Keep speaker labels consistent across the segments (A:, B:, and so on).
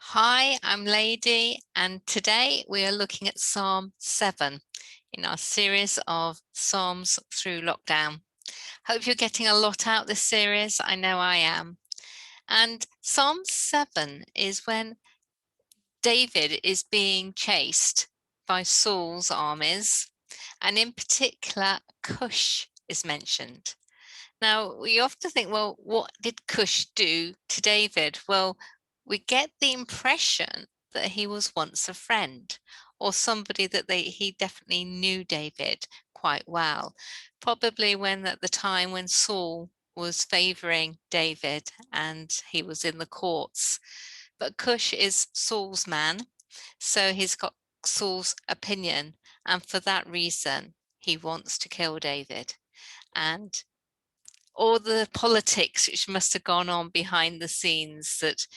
A: Hi, I'm Lady, and today we are looking at Psalm 7 in our series of Psalms through lockdown. Hope you're getting a lot out this series. I know I am. And Psalm 7 is when David is being chased by Saul's armies, and in particular, Kush is mentioned. Now, we often think, well, what did Kush do to David? Well, we get the impression that he was once a friend or somebody that he definitely knew David quite well. Probably when at the time when Saul was favoring David and he was in the courts. But Cush is Saul's man, so he's got Saul's opinion, and for that reason, he wants to kill David. And all the politics which must have gone on behind the scenes that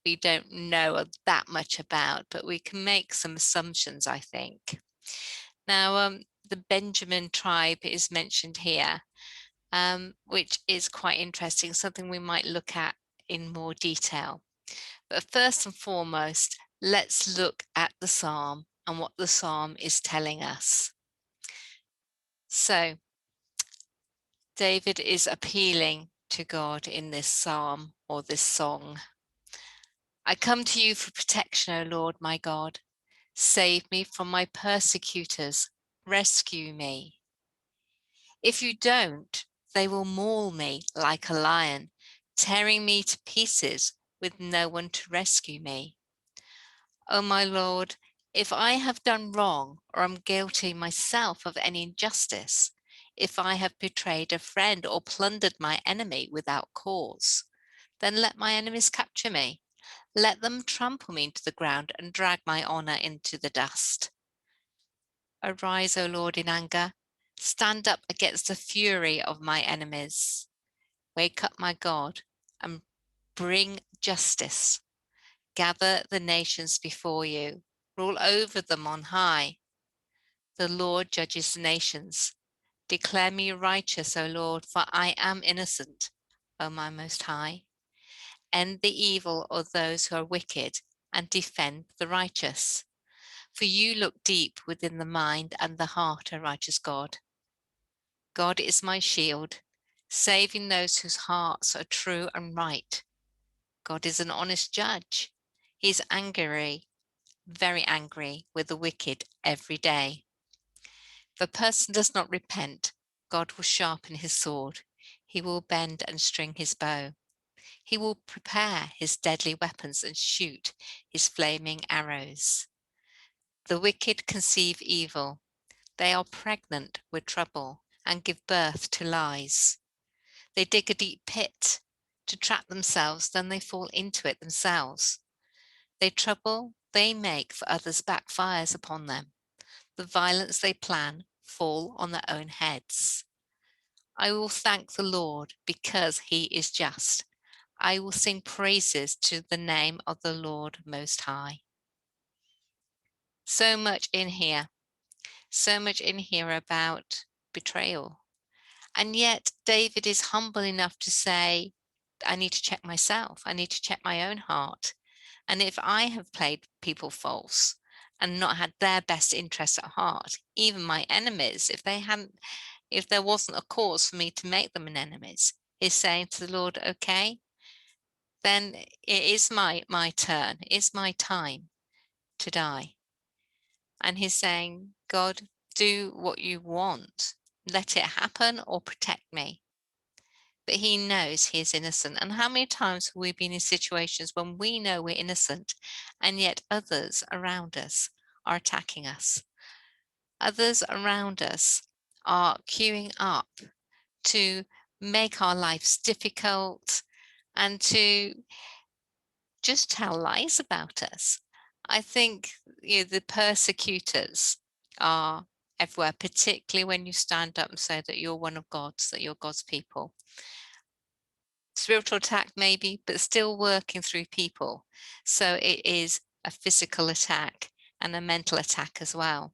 A: we don't know that much about, but we can make some assumptions, I think. Now, the Benjamin tribe is mentioned here, which is quite interesting, something we might look at in more detail. But first and foremost, let's look at the psalm and what the psalm is telling us. So, David is appealing to God in this psalm or this song. I come to you for protection, O Lord, my God. Save me from my persecutors. Rescue me. If you don't, they will maul me like a lion, tearing me to pieces with no one to rescue me. O my Lord, if I have done wrong or am guilty myself of any injustice, if I have betrayed a friend or plundered my enemy without cause, then let my enemies capture me. Let them trample me into the ground and drag my honor into the dust. Arise, O Lord, in anger. Stand up against the fury of my enemies. Wake up, my God, and bring justice. Gather the nations before you. Rule over them on high. The Lord judges the nations. Declare me righteous, O Lord, for I am innocent, O my Most High. End the evil of those who are wicked and defend the righteous. For you look deep within the mind and the heart, O righteous God. God is my shield, saving those whose hearts are true and right. God is an honest judge. He is angry, very angry with the wicked every day. If a person does not repent, God will sharpen his sword. He will bend and string his bow. He will prepare his deadly weapons and shoot his flaming arrows. The wicked conceive evil. They are pregnant with trouble and give birth to lies. They dig a deep pit to trap themselves, then they fall into it themselves. The trouble they make for others backfires upon them. The violence they plan fall on their own heads. I will thank the Lord because he is just. I will sing praises to the name of the Lord Most High. So much in here about betrayal. And yet David is humble enough to say, I need to check myself. I need to check my own heart. And if I have played people false and not had their best interests at heart, even my enemies, if there wasn't a cause for me to make them an enemies, he's saying to the Lord, okay, then it is my turn, it's my time to die. And he's saying, God, do what you want. Let it happen or protect me. But he knows he is innocent. And how many times have we been in situations when we know we're innocent and yet others around us are attacking us? Others around us are queuing up to make our lives difficult and to just tell lies about us. I think the persecutors are everywhere, particularly when you stand up and say that you're one of God's, that you're God's people. Spiritual attack maybe, but still working through people. So it is a physical attack and a mental attack as well.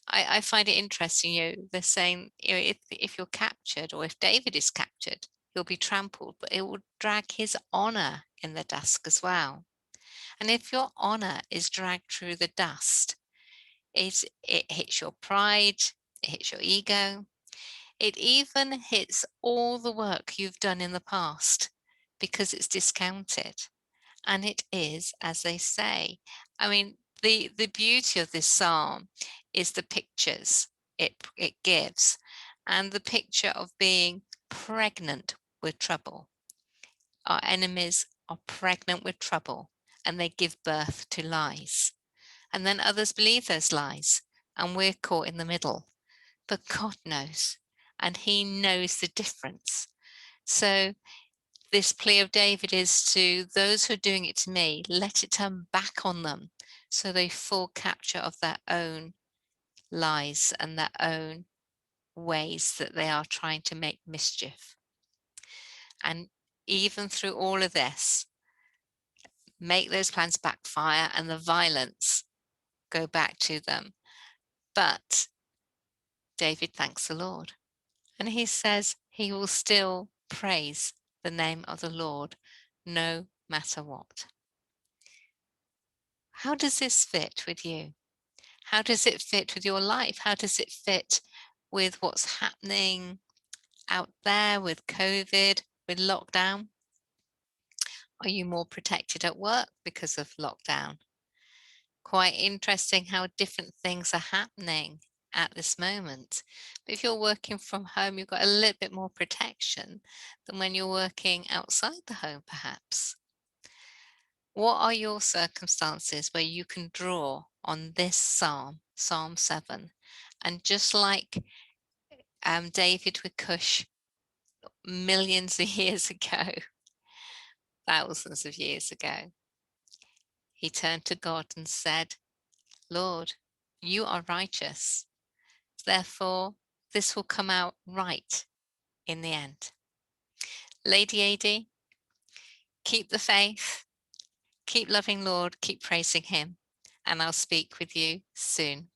A: I find it interesting, they're saying, if you're captured or if David is captured, he'll be trampled, but it will drag his honor in the dust as well. And if your honor is dragged through the dust, it hits your pride, it hits your ego, it even hits all the work you've done in the past because it's discounted. And it is, as they say. I mean, the beauty of this psalm is the pictures it gives, and the picture of being pregnant with trouble. Our enemies are pregnant with trouble, and they give birth to lies. And then others believe those lies, and we're caught in the middle. But God knows, and He knows the difference. So this plea of David is to those who are doing it to me, let it turn back on them so they full capture of their own lies and their own ways that they are trying to make mischief. And even through all of this, make those plans backfire and the violence go back to them. But David thanks the Lord, and he says he will still praise the name of the Lord no matter what. How does this fit with you? How does it fit with your life? How does it fit with what's happening out there with COVID, with lockdown? Are you more protected at work because of lockdown? Quite interesting how different things are happening at this moment. But if you're working from home, you've got a little bit more protection than when you're working outside the home, perhaps. What are your circumstances where you can draw on this psalm, Psalm 7? And just like David with Kush millions of years ago, thousands of years ago, he turned to God and said, Lord, you are righteous. Therefore, this will come out right in the end. Ladey Adey, keep the faith, keep loving Lord, keep praising Him, and I'll speak with you soon.